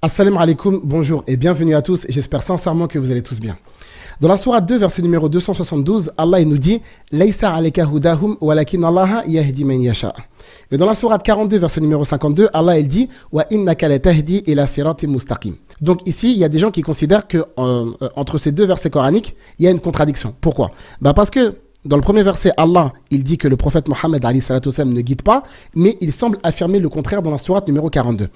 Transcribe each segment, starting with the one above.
Assalamu alaikum, bonjour et bienvenue à tous. J'espère sincèrement que vous allez tous bien. Dans la sourate 2, verset numéro 272, Allah nous dit « Laysa alayka hudahum walakin Allah yahdi man yasha ». Et dans la sourate 42, verset numéro 52, Allah il dit « Wa innaka latahdi ila siratin mustaqim ». Donc ici, il y a des gens qui considèrent que entre ces deux versets coraniques, il y a une contradiction. Pourquoi? Parce que dans le premier verset, Allah, il dit que le prophète Mohammed ne guide pas, mais il semble affirmer le contraire dans la sourate numéro 42.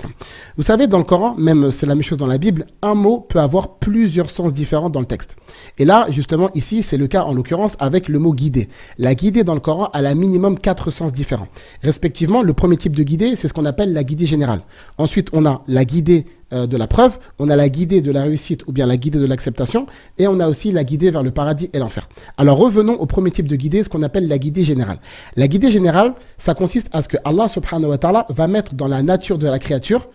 Vous savez, dans le Coran, même c'est la même chose dans la Bible, un mot peut avoir plusieurs sens différents dans le texte. Et là, justement, ici, c'est le cas en l'occurrence avec le mot guider. La guidée dans le Coran a un minimum 4 sens différents. Respectivement, le premier type de guidée, c'est ce qu'on appelle la guidée générale. Ensuite, on a la guidée de la preuve, on a la guidée de la réussite ou bien la guidée de l'acceptation, et on a aussi la guidée vers le paradis et l'enfer. Alors revenons au premier type de guidée, ce qu'on appelle la guidée générale. La guidée générale, ça consiste à ce que Allah subhanahu wa ta'ala va mettre dans la nature de la créature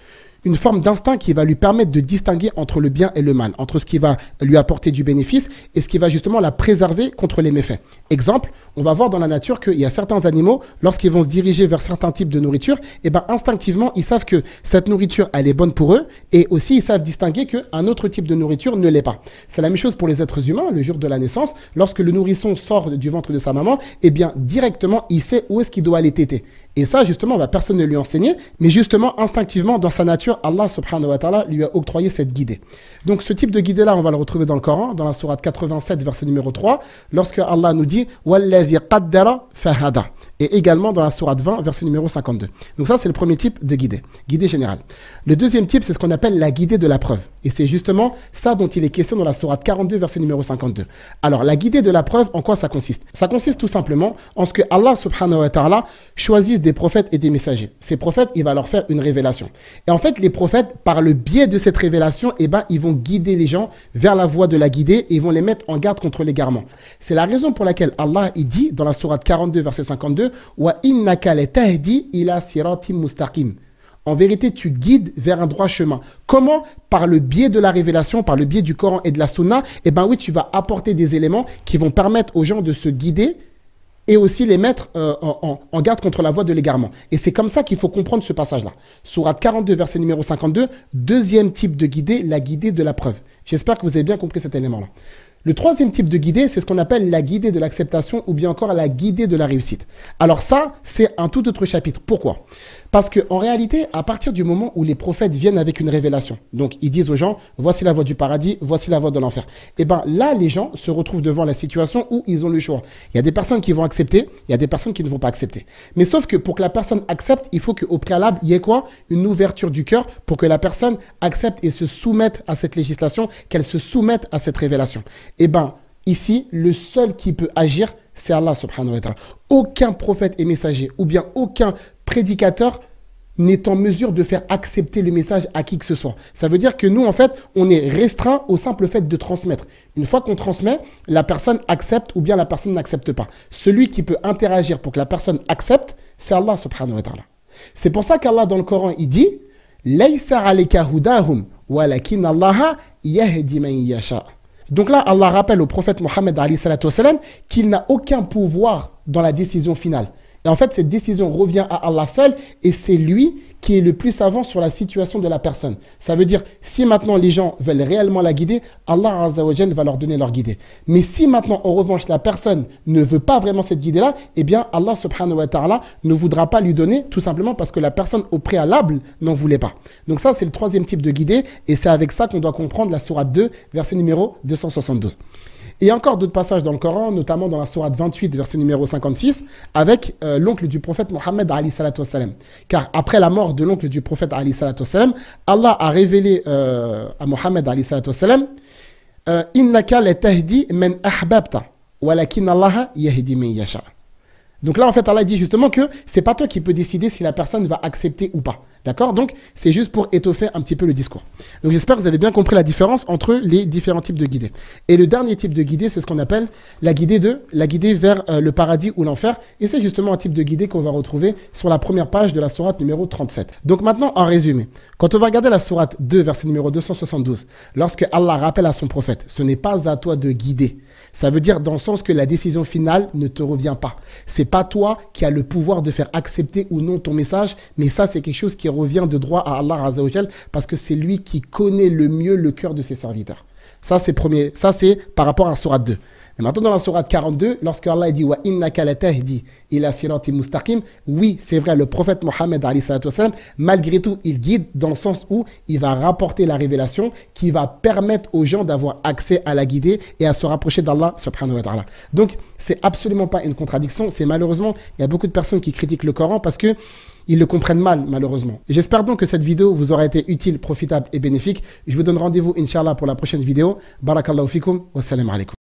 une forme d'instinct qui va lui permettre de distinguer entre le bien et le mal, entre ce qui va lui apporter du bénéfice et ce qui va justement la préserver contre les méfaits. Exemple, on va voir dans la nature qu'il y a certains animaux, lorsqu'ils vont se diriger vers certains types de nourriture, et instinctivement, ils savent que cette nourriture, elle est bonne pour eux, et aussi ils savent distinguer qu'un autre type de nourriture ne l'est pas. C'est la même chose pour les êtres humains, le jour de la naissance, lorsque le nourrisson sort du ventre de sa maman, directement, il sait où est-ce qu'il doit aller téter. Et ça, justement, personne ne lui a enseigné, mais justement, instinctivement, dans sa nature, Allah subhanahu wa ta'ala lui a octroyé cette guidée. Donc, ce type de guidée-là, on va le retrouver dans le Coran, dans la sourate 87, verset numéro 3, lorsque Allah nous dit « Wallazi qaddara fahada » et également dans la sourate 20, verset numéro 52. Donc ça, c'est le premier type de guidée, guidée générale. Le deuxième type, c'est ce qu'on appelle la guidée de la preuve. Et c'est justement ça dont il est question dans la sourate 42, verset numéro 52. Alors, la guidée de la preuve, en quoi ça consiste? Ça consiste tout simplement en ce que Allah subhanahu wa ta'ala choisisse des prophètes et des messagers. Ces prophètes, il va leur faire une révélation. Et en fait, les prophètes, par le biais de cette révélation, ils vont guider les gens vers la voie de la guidée et ils vont les mettre en garde contre l'égarement. C'est la raison pour laquelle Allah, il dit dans la sourate 42, verset 52, Wa innaka latahdi ila siratin mustaqim. En vérité, tu guides vers un droit chemin. Comment? Par le biais de la révélation, par le biais du Coran et de la Sunna, oui, tu vas apporter des éléments qui vont permettre aux gens de se guider et aussi les mettre en garde contre la voie de l'égarement. Et c'est comme ça qu'il faut comprendre ce passage-là. Sourate 42, verset numéro 52, deuxième type de guidée, la guidée de la preuve. J'espère que vous avez bien compris cet élément-là. Le troisième type de guidée, c'est ce qu'on appelle la guidée de l'acceptation ou bien encore la guidée de la réussite. Alors ça, c'est un tout autre chapitre. Pourquoi? Parce qu'en réalité, à partir du moment où les prophètes viennent avec une révélation, donc ils disent aux gens, voici la voie du paradis, voici la voie de l'enfer. Là, les gens se retrouvent devant la situation où ils ont le choix. Il y a des personnes qui vont accepter, il y a des personnes qui ne vont pas accepter. Mais sauf que pour que la personne accepte, il faut qu'au préalable, il y ait quoi? Une ouverture du cœur pour que la personne accepte et se soumette à cette législation, qu'elle se soumette à cette révélation. Ici, le seul qui peut agir, c'est Allah subhanahu wa ta'ala. Aucun prophète et messager, ou bien aucun prédicateur n'est en mesure de faire accepter le message à qui que ce soit. Ça veut dire que nous, en fait, on est restreint au simple fait de transmettre. Une fois qu'on transmet, la personne accepte ou bien la personne n'accepte pas. Celui qui peut interagir pour que la personne accepte, c'est Allah subhanahu wa ta'ala. C'est pour ça qu'Allah, dans le Coran, il dit « Laysa alayka hudahum, walakin Allah yahdi man yasha ». Donc là, Allah rappelle au prophète Mohammed qu'il n'a aucun pouvoir dans la décision finale. Et en fait, cette décision revient à Allah seul et c'est lui qui est le plus savant sur la situation de la personne. Ça veut dire, si maintenant les gens veulent réellement la guider, Allah Azza wa Jal va leur donner leur guidée. Mais si maintenant, en revanche, la personne ne veut pas vraiment cette guidée-là, Allah subhanahu wa ta'ala ne voudra pas lui donner, tout simplement parce que la personne au préalable n'en voulait pas. Donc ça, c'est le troisième type de guidée et c'est avec ça qu'on doit comprendre la sourate 2, verset numéro 272. Et encore d'autres passages dans le Coran, notamment dans la sourate 28, verset numéro 56, avec l'oncle du prophète Mohammed alayhi salatu wassalam. Car après la mort de l'oncle du prophète alayhi salatu wassalam, Allah a révélé à Mohammed alayhi salatu wassalam « Innaka latahdi man ahbabta, walakin Allah yahdi man yasha ». Donc là, en fait, Allah dit justement que c'est pas toi qui peux décider si la personne va accepter ou pas. D'accord? Donc, c'est juste pour étoffer un petit peu le discours. Donc, j'espère que vous avez bien compris la différence entre les différents types de guidées. Et le dernier type de guidée, c'est ce qu'on appelle la guidée vers le paradis ou l'enfer. Et c'est justement un type de guidée qu'on va retrouver sur la première page de la sourate numéro 37. Donc maintenant, en résumé, quand on va regarder la sourate 2, verset numéro 272, lorsque Allah rappelle à son prophète, ce n'est pas à toi de guider. Ça veut dire dans le sens que la décision finale ne te revient pas. C'est pas toi qui as le pouvoir de faire accepter ou non ton message, mais ça, c'est quelque chose qui revient de droit à Allah Azza wa Jal, parce que c'est lui qui connaît le mieux le cœur de ses serviteurs. Ça, c'est par rapport à la sourate 2. Et maintenant, dans la sourate 42, lorsque Allah dit « Wa innaka latahdi ila siratin mustaqim », oui, c'est vrai, le prophète Mohammed, malgré tout, il guide dans le sens où il va rapporter la révélation qui va permettre aux gens d'avoir accès à la guidée et à se rapprocher d'Allah subhanahu wa ta'ala. Donc, c'est absolument pas une contradiction. C'est malheureusement, il y a beaucoup de personnes qui critiquent le Coran parce que ils le comprennent mal, malheureusement. J'espère donc que cette vidéo vous aura été utile, profitable et bénéfique. Je vous donne rendez-vous, Inch'Allah, pour la prochaine vidéo. Barakallahu fikum, wassalamu alaikum.